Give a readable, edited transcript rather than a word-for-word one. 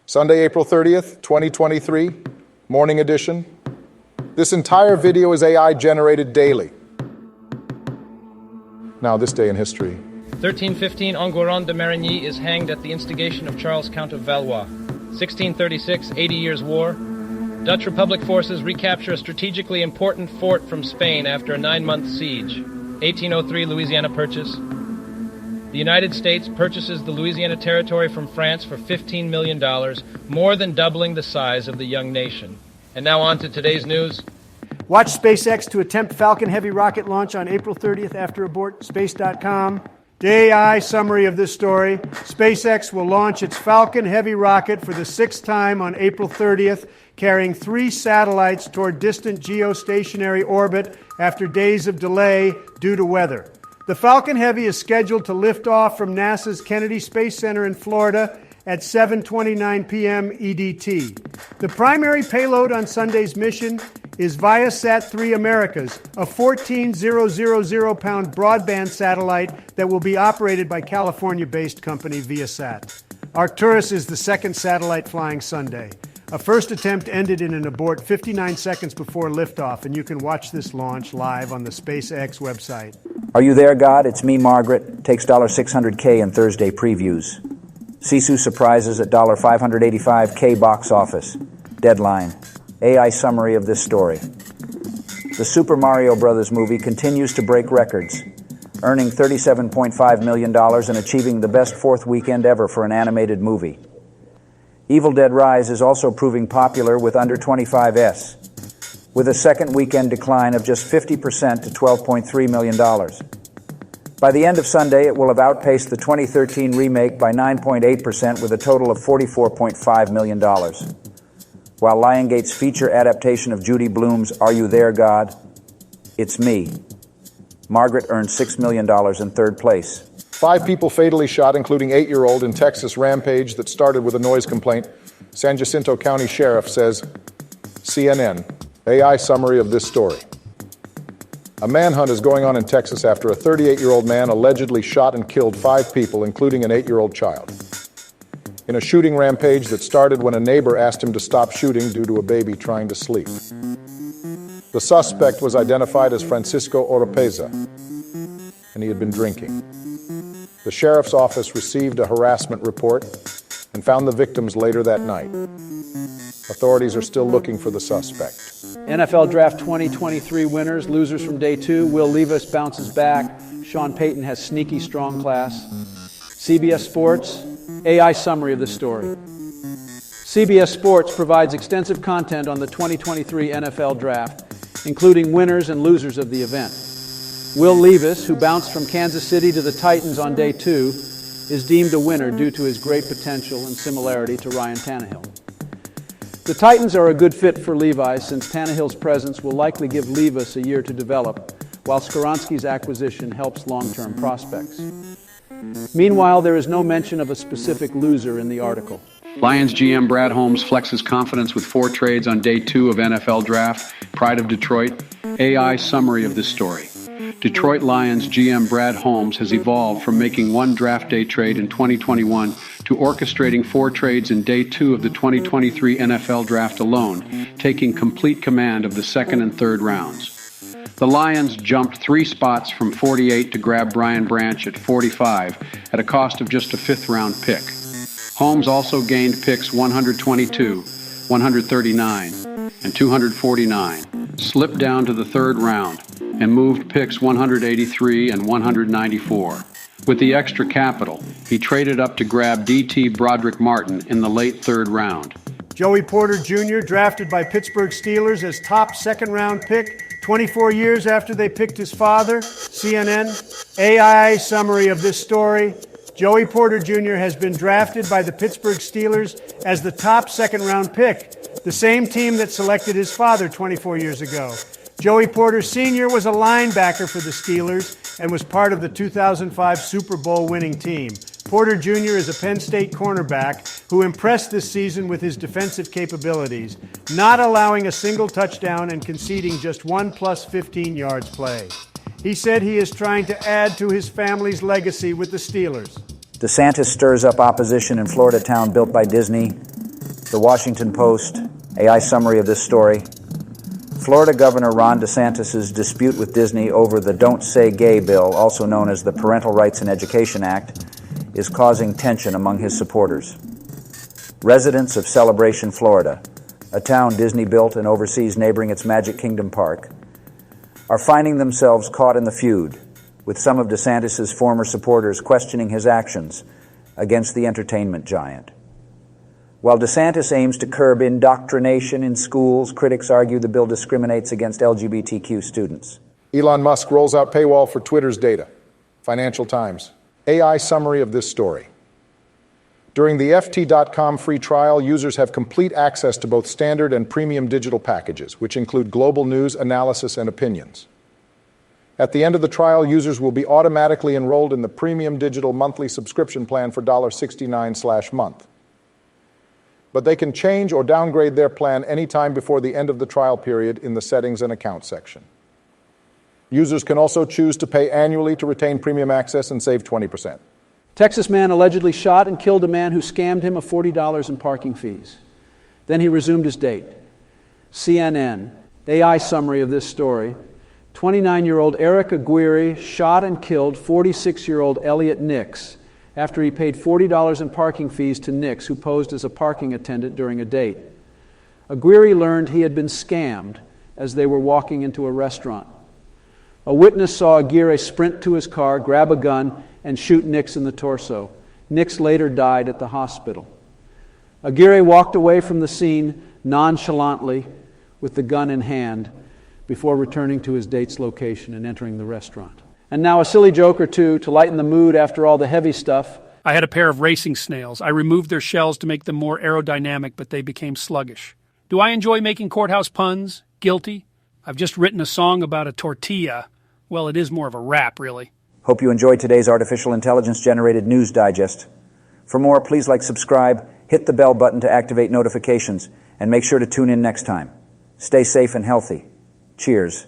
Sunday, April 30th, 2023, morning edition. This entire video is AI generated daily. Now, this day in history. 1315, Enguerrand de Marigny is hanged at the instigation of Charles, Count of Valois. 1636, 80 Years' War. Dutch Republic forces recapture a strategically important fort from Spain after a 9-month siege. 1803, Louisiana Purchase. The United States purchases the Louisiana Territory from France for $15 million, more than doubling the size of the young nation. And now on to today's news. Watch SpaceX to attempt Falcon Heavy rocket launch on April 30th after abort. Space.com. DeepAI summary of this story. SpaceX will launch its Falcon Heavy rocket for the 6th time on April 30th, carrying 3 satellites toward distant geostationary orbit after days of delay due to weather. The Falcon Heavy is scheduled to lift off from NASA's Kennedy Space Center in Florida at 7:29 p.m. EDT. The primary payload on Sunday's mission is Viasat-3 Americas, a 14,000-pound broadband satellite that will be operated by California-based company Viasat. Arcturus is the second satellite flying Sunday. A first attempt ended in an abort 59 seconds before liftoff, and you can watch this launch live on the SpaceX website. Are you there, God? It's me, Margaret. Takes $600K in Thursday previews. Sisu surprises at $585K box office. Deadline. AI summary of this story. The Super Mario Bros. Movie continues to break records, earning $37.5 million and achieving the best 4th weekend ever for an animated movie. Evil Dead Rise is also proving popular with under 25s, with a second weekend decline of just 50% to $12.3 million. By the end of Sunday, it will have outpaced the 2013 remake by 9.8% with a total of $44.5 million. While Lionsgate's feature adaptation of Judy Blume's Are You There, God? It's Me. Margaret earned $6 million in third place. 5 people fatally shot, including 8-year-old, in Texas rampage that started with a noise complaint. San Jacinto County Sheriff says, CNN, AI summary of this story. A manhunt is going on in Texas after a 38-year-old man allegedly shot and killed 5 people, including an 8-year-old child, in a shooting rampage that started when a neighbor asked him to stop shooting due to a baby trying to sleep. The suspect was identified as Francisco Oropeza, and he had been drinking. The sheriff's office received a harassment report and found the victims later that night. Authorities are still looking for the suspect. NFL Draft 2023 winners, losers from day 2. Will Levis bounces back. Sean Payton has sneaky strong class. CBS Sports, AI summary of the story. CBS Sports provides extensive content on the 2023 NFL Draft, including winners and losers of the event. Will Levis, who bounced from Kansas City to the Titans on day 2, is deemed a winner due to his great potential and similarity to Ryan Tannehill. The Titans are a good fit for Levi since Tannehill's presence will likely give Levis a year to develop, while Skoronski's acquisition helps long-term prospects. Meanwhile, there is no mention of a specific loser in the article. Lions GM Brad Holmes flexes confidence with 4 trades on day 2 of NFL Draft. Pride of Detroit. AI summary of this story. Detroit Lions GM Brad Holmes has evolved from making 1 draft day trade in 2021 to orchestrating 4 trades in day 2 of the 2023 NFL Draft alone, taking complete command of the 2nd and 3rd rounds. The Lions jumped 3 spots from 48 to grab Brian Branch at 45 at a cost of just a 5th-round pick. Holmes also gained picks 122, 139, and 249, slipped down to the 3rd round, and moved picks 183 and 194. With the extra capital, he traded up to grab D.T. Broderick Martin in the late 3rd round. Joey Porter Jr., drafted by Pittsburgh Steelers as top 2nd-round pick, 24 years after they picked his father. CNN, AI summary of this story. Joey Porter Jr. has been drafted by the Pittsburgh Steelers as the top 2nd-round pick, the same team that selected his father 24 years ago. Joey Porter Sr. was a linebacker for the Steelers and was part of the 2005 Super Bowl winning team. Porter Jr. is a Penn State cornerback who impressed this season with his defensive capabilities, not allowing a single touchdown and conceding just 1 + 15 yards play. He said he is trying to add to his family's legacy with the Steelers. DeSantis stirs up opposition in Florida town built by Disney. The Washington Post, AI summary of this story. Florida Governor Ron DeSantis' dispute with Disney over the Don't Say Gay bill, also known as the Parental Rights in Education Act, is causing tension among his supporters. Residents of Celebration, Florida, a town Disney built and oversees neighboring its Magic Kingdom park, are finding themselves caught in the feud, with some of DeSantis' former supporters questioning his actions against the entertainment giant. While DeSantis aims to curb indoctrination in schools, critics argue the bill discriminates against LGBTQ students. Elon Musk rolls out paywall for Twitter's data. Financial Times. AI summary of this story. During the FT.com free trial, users have complete access to both standard and premium digital packages, which include global news, analysis, and opinions. At the end of the trial, users will be automatically enrolled in the premium digital monthly subscription plan for $69/month. But they can change or downgrade their plan anytime before the end of the trial period in the Settings and Account section. Users can also choose to pay annually to retain premium access and save 20%. Texas man allegedly shot and killed a man who scammed him of $40 in parking fees. Then he resumed his date. CNN, AI summary of this story. 29-year-old Eric Aguirre shot and killed 46-year-old Elliot Nix after he paid $40 in parking fees to Nix, who posed as a parking attendant during a date. Aguirre learned he had been scammed as they were walking into a restaurant. A witness saw Aguirre sprint to his car, grab a gun, and shoot Nix in the torso. Nix later died at the hospital. Aguirre walked away from the scene nonchalantly with the gun in hand before returning to his date's location and entering the restaurant. And now a silly joke or two to lighten the mood after all the heavy stuff. I had a pair of racing snails. I removed their shells to make them more aerodynamic, but they became sluggish. Do I enjoy making courthouse puns? Guilty. I've just written a song about a tortilla. Well, it is more of a rap, really. Hope you enjoyed today's artificial intelligence-generated news digest. For more, please subscribe, hit the bell button to activate notifications, and make sure to tune in next time. Stay safe and healthy. Cheers.